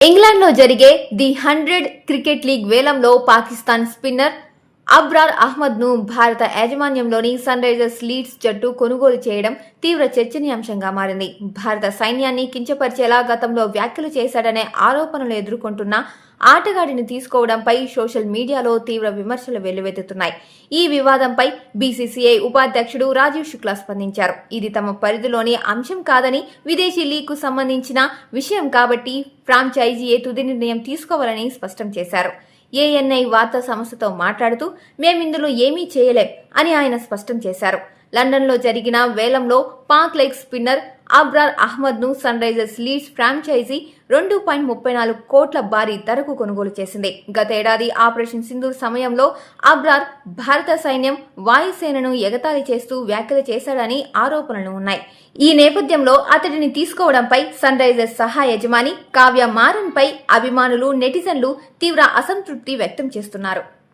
ఇంగ్లాండ్లో జరిగే the 100 cricket league వేలంలో పాకిస్తాన్ స్పిన్నర్ అబ్రార్ అహ్మద్ను భారత యాజమాన్యంలోని సన్ రైజర్స్ లీడ్స్ జట్టు కొనుగోలు చేయడం తీవ్ర చర్చనీయాంశంగా మారింది. భారత సైన్యాన్ని కించపరిచేలా గతంలో వ్యాఖ్యలు చేశాడనే ఆరోపణలు ఎదుర్కొంటున్న ఆటగాడిని తీసుకోవడంపై సోషల్ మీడియాలో తీవ్ర విమర్శలు వెల్లువెత్తుతున్నాయి. ఈ వివాదంపై బీసీసీఐ ఉపాధ్యక్షుడు రాజీవ్ శుక్లా స్పందించారు. ఇది తమ పరిధిలోని అంశం కాదని, విదేశీ లీగ్కు సంబంధించిన విషయం కాబట్టి ఫ్రాంచైజీయే తుది నిర్ణయం తీసుకోవాలని స్పష్టం చేశారు. ఏఎన్ఐ వార్తా సంస్థతో మాట్లాడుతూ మేమిందులో ఏమీ చేయలేం అని ఆయన స్పష్టం చేశారు. లండన్లో జరిగిన వేలంలో పాక్ లెగ్ స్పిన్నర్ అబ్రార్ అహ్మద్ను సన్ రైజర్స్ లీడ్స్ ఫ్రాంచైజీ 2.34 కోట్ల భారీ ధరకు కొనుగోలు చేసింది. గతేడాది ఆపరేషన్ సింధూర్ సమయంలో అబ్రార్ భారత సైన్యం వాయుసేనను ఎగతాళి చేస్తూ వ్యాఖ్యలు చేశాడని ఆరోపణలు ఉన్నాయి. ఈ నేపథ్యంలో అతడిని తీసుకోవడంపై సన్ రైజర్స్ సహా యజమాని కావ్య మారన్ పై అభిమానులు, నెటిజన్లు తీవ్ర అసంతృప్తి వ్యక్తం చేస్తున్నారు.